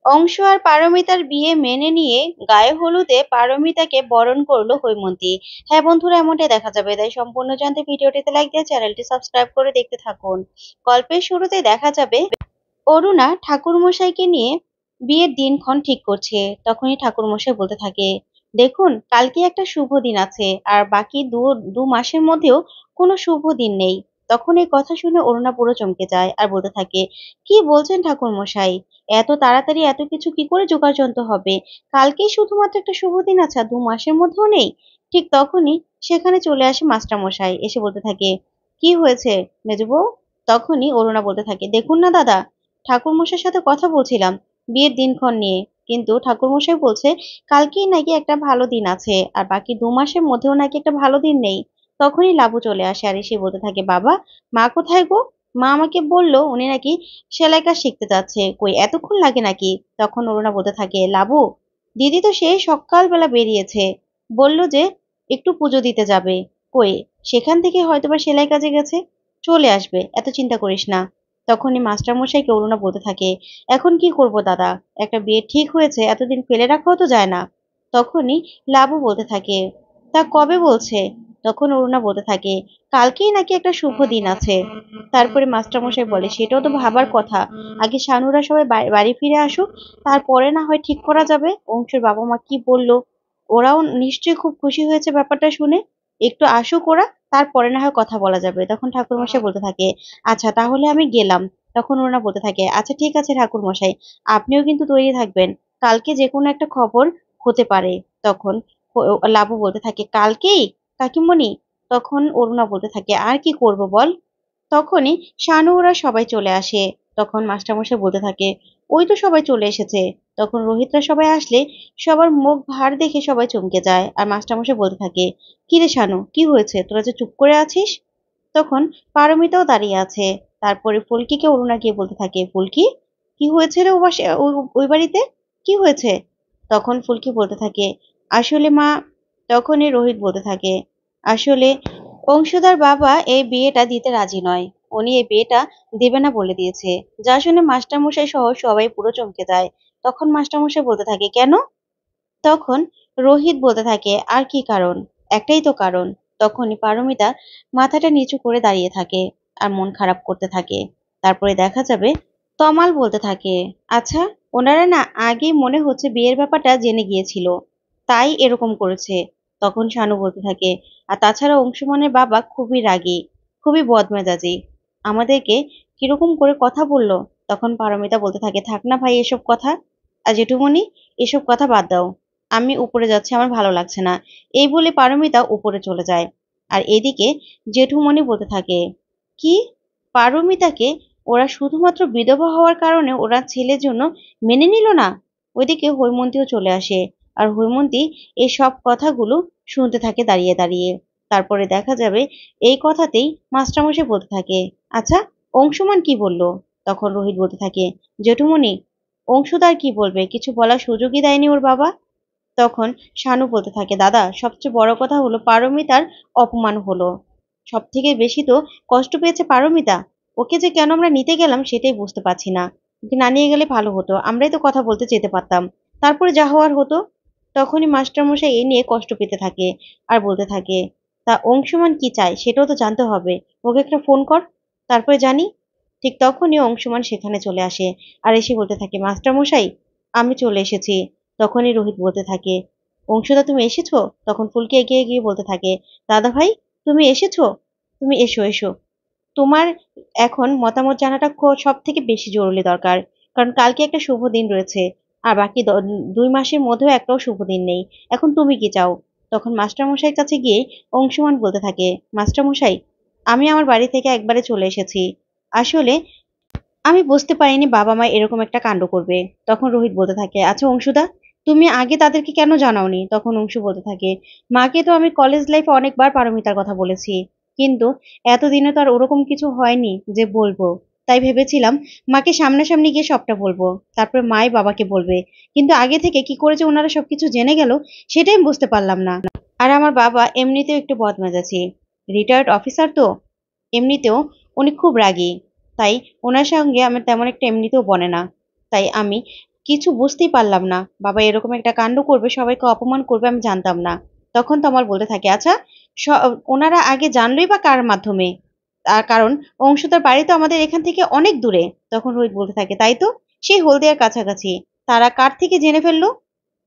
অংশ আর পারমিতার বিয়ে মেনে নিয়ে গায়ে হলুদে পারমিতাকে বরণ করলো হৈমন্তী। হ্যাঁ বন্ধুরা, এমনটাই দেখা যাবে। তাই সম্পূর্ণ জানতে ভিডিওটিতে লাইক দিয়ে চ্যানেলটি সাবস্ক্রাইব করে দেখতে থাকুন। গল্পের শুরুতে দেখা যাবে অরুণা ঠাকুরমশাইকে নিয়ে বিয়ের দিনক্ষণ ঠিক করছে। তখনই ঠাকুরমশাই বলতে থাকে, দেখুন কালকে একটা শুভ দিন আছে, আর বাকি দু মাসের মধ্যেও কোনো শুভ দিন নেই। তখন এই কথা শুনে অরুণা পুরো চমকে যায় আর বলতে থাকে, কি বলছেন ঠাকুরমশাই? এত তাড়াতাড়ি এত কিছু কি করে যোগাযন্ত্র হবে? কালকেই শুধুমাত্র একটা শুভ দিন আছে, আর 2 মাসের মধ্যেও নেই? ঠিক তখনই সেখানে চলে আসে মাস্টারমশাই। এসে বলতে থাকে, কি হয়েছে মেজবউ? তখনই অরুণা বলতে থাকে, দেখুন না দাদা, ঠাকুরমশাইয়ের সাথে কথা বলছিলাম বিয়ের দিনক্ষণ নিয়ে, কিন্তু ঠাকুরমশাই বলছে কালকেই নাকি একটা ভালো দিন আছে, আর বাকি 2 মাসের মধ্যেও নাকি একটা ভালো দিন নেই। তখনই লাবু চলে আসে আর এসে বলতে থাকে, বাবা, মা কোথায় গো? মা আমাকে বললো উনি নাকি সেলাই কাজ শিখতে যাচ্ছে, কই এতক্ষণ লাগে নাকি? তখন অরুণা বলতে থাকে, লাবু, দিদি তো সেই সকালবেলা বেরিয়েছে, বললো যে একটু পুজো দিতে যাবে, কই সেখান থেকে হয়তোবা সেলাই কাজে গেছে, চলে আসবে, এত চিন্তা করিস না। তখনই মাস্টারমশাইকে অরুণা বলতে থাকে, এখন কি করব দাদা, একটা বিয়ে ঠিক হয়েছে, এতদিন ফেলে রাখাও তো যায় না। তখনই লাবু বলতে থাকে, তা কবে বলছে? তখন অরুণা বলতে থাকে, কালকেই নাকি একটা শুভ দিন আছে। তারপরে মাস্টারমশাই বলে, সেটাও তো ভাবার কথা, আগে শানুরা সবাই বাড়ি ফিরে আসুক, তারপরে না হয় ঠিক করা যাবে। অংশের বাবা মা কি বললো, ওরাও নিশ্চয়ই খুব খুশি হয়েছে ব্যাপারটা শুনে, একটু আসুক ওরা, তারপরে না হয় কথা বলা যাবে। তখন ঠাকুরমশাই বলতে থাকে, আচ্ছা তাহলে আমি গেলাম। তখন ওরা বলতে থাকে, আচ্ছা ঠিক আছে ঠাকুরমশাই, আপনিও কিন্তু তৈরি থাকবেন, কালকে যে কোনো একটা খবর হতে পারে। তখন লাবু বলতে থাকে, কালকেই কাকিমণি? তখন অরুণা বলতে থাকে, আর কি করব বল। তখনই শানু ওরা সবাই চলে আসে। তখন মাস্টারমশাই বলতে থাকে, ওই তো সবাই চলে এসেছে। তখন রোহিতরা সবাই আসলে সবার মুখ ভার দেখে সবাই চমকে যায়, আর মাস্টারমশাই বলতে থাকে, কি রে শানু, কি হয়েছে, তোরা যে চুপ করে আছিস? তখন পারমিতাও দাঁড়িয়ে আছে। তারপরে ফুলকিকে অরুণা গিয়ে বলতে থাকে, ফুলকি, কি হয়েছে রে ওই বাড়িতে, কি হয়েছে? তখন ফুলকি বলতে থাকে, আসলে মা। তখনই রোহিত বলতে থাকে, আসলে অংশুদার বাবা এই বিয়েটা দিতে রাজি নয়, উনি এই বিয়েটা দেবে না বলে দিয়েছে। যা শুনে মাস্টারমশাই সহ সবাই পুরো চমকে যায়। তখন মাস্টারমশাই বলতে থাকে, কেন? তখন রোহিত বলতে থাকে, আর কি কারণ? একটাই তো কারণ। তখনই পারমিতা মাথাটা নিচু করে দাঁড়িয়ে থাকে আর মন খারাপ করতে থাকে। তারপরে দেখা যাবে তমাল বলতে থাকে, আচ্ছা, ওনারা না আগেই মনে হচ্ছে বিয়ের ব্যাপারটা জেনে গিয়েছিল, তাই এরকম করেছে। তখন শানু বলতে থাকে, আর তাছাড়া অংশুমানের বাবা খুবই রাগী, খুবই বদমেজাজি, আমাদেরকে কিরকম করে কথা বললো। তখন পারমিতা বলতে থাকে, থাক না ভাই এসব কথা, আর জেঠুমনি, এসব কথা বাদ দাও, আমি উপরে যাচ্ছি, আমার ভালো লাগছে না। এই বলে পারমিতা উপরে চলে যায়। আর এদিকে জেঠুমনি বলতে থাকে, কি, পারমিতাকে ওরা শুধুমাত্র বিধবা হওয়ার কারণে ওরা ছেলের জন্য মেনে নিল না? ওইদিকে হৈমন্তীও চলে আসে, আর হৈমন্তী এই সব কথাগুলো শুনতে থাকে দাঁড়িয়ে দাঁড়িয়ে। তারপরে দেখা যাবে এই কথাতেই মাস্টারমশাই বলতে থাকে, আচ্ছা, অংশুমান কি বললো? তখন রোহিত বলতে থাকে, জেঠুমনি, অংশুদার কি বলবে, কিছু বলার সুযোগই দেয়নি ওর বাবা। তখন শানু বলতে থাকে, দাদা, সবচেয়ে বড় কথা হলো পারমিতার অপমান হলো, সব থেকে বেশি তো কষ্ট পেয়েছে পারমিতা। ওকে যে কেন আমরা নিতে গেলাম সেটাই বুঝতে পারছি না, ওকে না নিয়ে গেলে ভালো হতো, আমরাই তো কথা বলতে যেতে পারতাম, তারপরে যা হওয়ার হতো। তখনই মাস্টারমশাই এ নিয়ে কষ্ট পেতে থাকে আর বলতে থাকে, তা অংশুমান কি চায় সেটাও তো জানতে হবে, ওকে একটা ফোন কর, তারপরে জানি। ঠিক তখনই অংশুমান সেখানে চলে আসে আর এসে বলতে থাকে, মাস্টারমশাই, আমি চলে এসেছি। তখনই রোহিত বলতে থাকে, অংশুদা তুমি এসেছো? তখন ফুলকি এগিয়ে গিয়ে বলতে থাকে, দাদা ভাই, তুমি এসেছো, তুমি এসো এসো, তোমার এখন মতামত জানাটা সব থেকে বেশি জরুরি দরকার, কারণ কালকে একটা শুভ দিন রয়েছে, আর বাকি 2 মাসের মধ্যেও একটাও শুভ দিন নেই। এখন তুমি কি চাও? তখন মাস্টারমশাইয়ের কাছে গিয়ে অংশুমান বলতে থাকে, মাস্টারমশাই, আমি আমার বাড়ি থেকে একবারে চলে এসেছি, আসলে আমি বুঝতে পারিনি বাবা মা এরকম একটা কাণ্ড করবে। তখন রোহিত বলতে থাকে, আচ্ছা অংশুদা, তুমি আগে তাদেরকে কেন জানাওনি? তখন অংশু বলতে থাকে, মাকে তো আমি কলেজ লাইফে অনেকবার পারমিতার কথা বলেছি, কিন্তু এতদিনে তো আর ওরকম কিছু হয়নি যে বলবো, তাই ভেবেছিলাম মাকে সামনাসামনি গিয়ে সবটা বলবো, তারপরে মাই বাবাকে বলবে, কিন্তু আগে থেকে কি করে যে ওনারা সবকিছু জেনে গেল সেটাই আমি বুঝতে পারলাম না। আর আমার বাবা এমনিতেও একটু বদমেজাজি, রিটায়ার্ড অফিসার তো, এমনিতেও উনি খুব রাগী, তাই ওনার সঙ্গে আমার তেমন একটা এমনিতেও বনে না। তাই আমি কিছু বুঝতেই পারলাম না। বাবা এরকম একটা কাণ্ড করবে, সবাইকে অপমান করবে আমি জানতাম না। তখন তমাল বলতে থাকে, আচ্ছা স ওনারা আগে জানলোই বা কার মাধ্যমে? তার কারণ অংশুদার বাড়ি তো আমাদের এখান থেকে অনেক দূরে। তখন রোহিত বলতে থাকে, তাই তো, সেই হলদিয়ার কাছাকাছি। তারা কার থেকে জেনে ফেললো?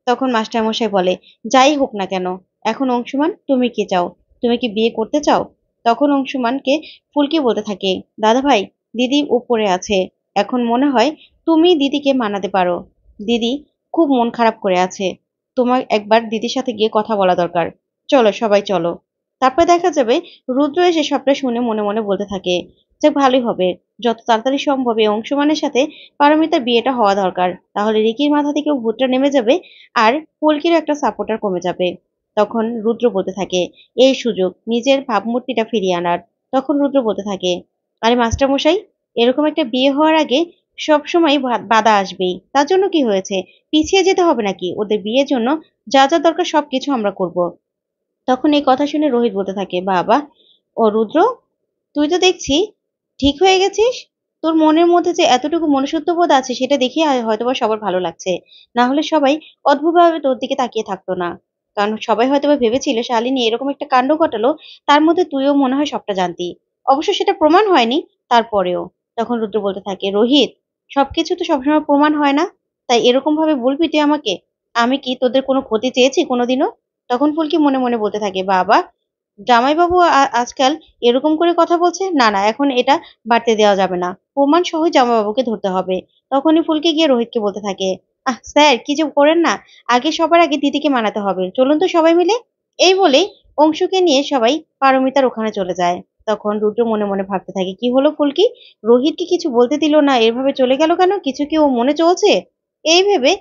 তখন মাস্টারমশাই বলে, যাই হোক না কেন, এখন অংশুমান তুমি কি চাও? তুমি কি বিয়ে করতে চাও? তখন অংশুমানকে ফুলকি বলতে থাকে, দাদা ভাই, দিদি উপরে আছে, এখন মনে হয় তুমি দিদিকে মানাতে পারো। দিদি খুব মন খারাপ করে আছে, তোমার একবার দিদির সাথে গিয়ে কথা বলা দরকার। চলো সবাই চলো। তারপর দেখা যাবে রুদ্র এসে সবটা শুনে মনে মনে বলতে থাকে, যে ভালোই হবে, যত তাড়াতাড়ি সম্ভব এই অংশুমানের সাথে পারমিতার বিয়েটা হওয়া দরকার, তাহলে রিকির মাথা থেকে ভূতটা নেমে যাবে আর ফুলকিরও একটা সাপোর্টার কমে যাবে। তখন রুদ্র বলতে থাকে, এই সুযোগ নিজের ভাবমূর্তিটা ফিরিয়ে আনার। তখন রুদ্র বলতে থাকে, আরে মাস্টার মশাই, এরকম একটা বিয়ে হওয়ার আগে সবসময় বাধা আসবেই, তার জন্য কি হয়েছে? পিছিয়ে যেতে হবে নাকি? ওদের বিয়ের জন্য যা যা দরকার সবকিছু আমরা করব। তখন এই কথা শুনে রোহিত বলতে থাকে, বাবা ও রুদ্র, তুই তো দেখছি ঠিক হয়ে গেছিস। তোর মনের মধ্যে যে এতটুকু মনুষ্যত্ববোধ আছে সেটা দেখে হয়তোবা সবার ভালো লাগছে। না হলে সবাই অদ্ভুতভাবে তোর দিকে তাকিয়ে থাকতো না। কারণ সবাই হয়তোবা ভেবেছিল শালিনী এরকম একটা কাণ্ড ঘটালো, তার মধ্যে তুইও মনে হয় সবটা জানতি। অবশ্য সেটা প্রমাণ হয়নি, তারপরেও। তখন রুদ্র বলতে থাকে, রোহিত, সবকিছু তো সবসময় প্রমাণ হয় না, তাই এরকম ভাবে বলবি তুই আমাকে? আমি কি তোদের কোনো ক্ষতি চেয়েছি কোনোদিনও? তখন ফুলকি মনে মনে বলতে থাকে, বাবা, জামাইবাবু আজকাল এরকম করে কথা বলছে, না না, এখন এটা বাড়তে দেওয়া যাবে না, প্রমাণ সহ জামাইবাবুকে ধরতে হবে। তখনই ফুলকে গিয়ে রোহিতকে বলতে থাকে, আহ স্যার, কি যে করেন না, আগে সবার আগে দিদিকে মানাতে হবে, চলুন তো সবাই মিলে। এই বলেই অংশুকে নিয়ে সবাই পারমিতার ওখানে চলে যায়। তখন রুদ্র মনে মনে ভাবতে থাকে, কি হলো ফুলকি, রোহিতকে কিছু বলতে দিল না, এভাবে চলে গেল কেন? কিছু কি ও মনে চলছে? এই ভেবে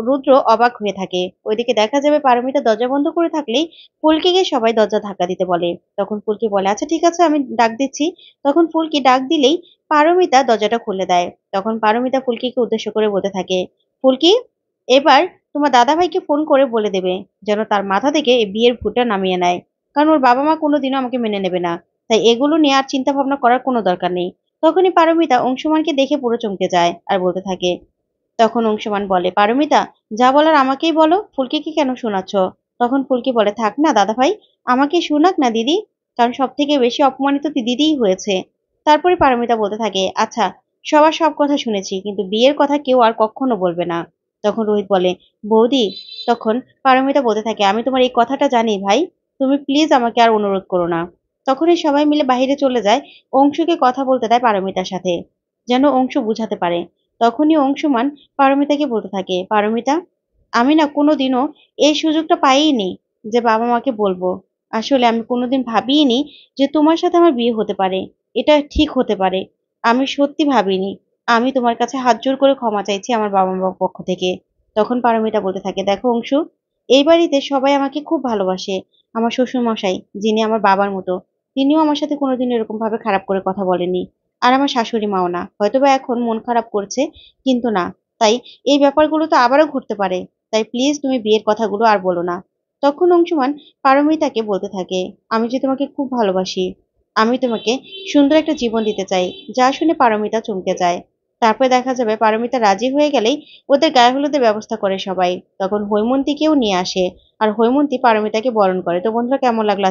রুদ্র অবাক হয়ে থাকে। ওইদিকে দেখা যাবে পারমিতা দরজা বন্ধ করে থাকলেই ফুলকিকে সবাই দরজা ধাক্কা দিতে বলে। তখন ফুলকি বলে, আচ্ছা ঠিক আছে, আমি ডাক দিচ্ছি। তখন ফুলকি ডাক দিলেই পারমিতা দরজাটা খুলে দেয়। তখন পারমিতা ফুলকিকে উদ্দেশ্য করে বলতে থাকে, ফুলকি, এবার তোমার দাদা ভাইকে ফোন করে বলে দেবে যেন তার মাথা থেকে এই বিয়ের ভূতটা নামিয়ে নেয়। কারণ ওর বাবা মা কোনোদিনও আমাকে মেনে নেবে না। তাই এগুলো নিয়ে আর চিন্তা ভাবনা করার কোনো দরকার নেই। তখনই পারমিতা অংশুমানকে দেখে পুরো চমকে যায় আর বলতে থাকে, তখন অংশুমান বলে, পারমিতা, যা বলার আমাকেই বলো, ফুলকিকে কেন শোনাচ্ছ? তখন ফুলকি বলে, থাক না দাদা ভাই, আমাকে শোনাক না দিদি, কারণ সব থেকে বেশি অপমানিত তো দিদিই হয়েছে। তারপরে পারমিতা বলতে থাকে, আচ্ছা, সবার সব কথা শুনেছি, কিন্তু বিয়ের কথা কেউ আর কখনো বলবে না। তখন রোহিত বলে, বৌদি। তখন পারমিতা বলতে থাকে, আমি তোমার এই কথাটা জানি ভাই, তুমি প্লিজ আমাকে আর অনুরোধ করো না। তখনই সবাই মিলে বাইরে চলে যায়, অংশুকে কথা বলতে দেয় পারমিতার সাথে, যেন অংশু বুঝাতে পারে। তখনই অংশুমান পারমিতাকে বলতে থাকে, পারমিতা, আমি না কোনোদিনও এই সুযোগটা পাইনি যে বাবা মাকে বলবো। আসলে আমি কোনোদিন ভাবিনি যে তোমার সাথে আমার বিয়ে হতে পারে, এটা ঠিক হতে পারে। আমি সত্যি ভাবিনি। আমি তোমার কাছে হাত জোর করে ক্ষমা চাইছি আমার বাবা মার পক্ষ থেকে। তখন পারমিতা বলতে থাকে, দেখো অংশু, এই বাড়িতে সবাই আমাকে খুব ভালোবাসে। আমার শ্বশুর মশাই, যিনি আমার বাবার মতো, তিনিও আমার সাথে কোনোদিন এরকম ভাবে খারাপ করে কথা বলেনি। আর আমার শাশুড়ি মাও না, হয়তোবা এখন মন খারাপ করছে, কিন্তু না। তাই এই ব্যাপারগুলো তো আবারও ঘটতে পারে। তাই প্লিজ তুমি বিয়ের কথাগুলো আর বলো না। তখন অংশুমান পারমিতাকে বলতে থাকে, আমি যে তোমাকে খুব ভালোবাসি, আমি তোমাকে সুন্দর একটা জীবন দিতে চাই। যা শুনে পারমিতা চমকে যায়। তারপরে দেখা যাবে পারমিতা রাজি হয়ে গেলেই ওদের গায়ে হলুদের ব্যবস্থা করে সবাই। তখন হৈমন্তীকেও নিয়ে আসে, আর হৈমন্তী পারমিতাকে বরণ করে। তো বন্ধুরা, কেমন লাগলো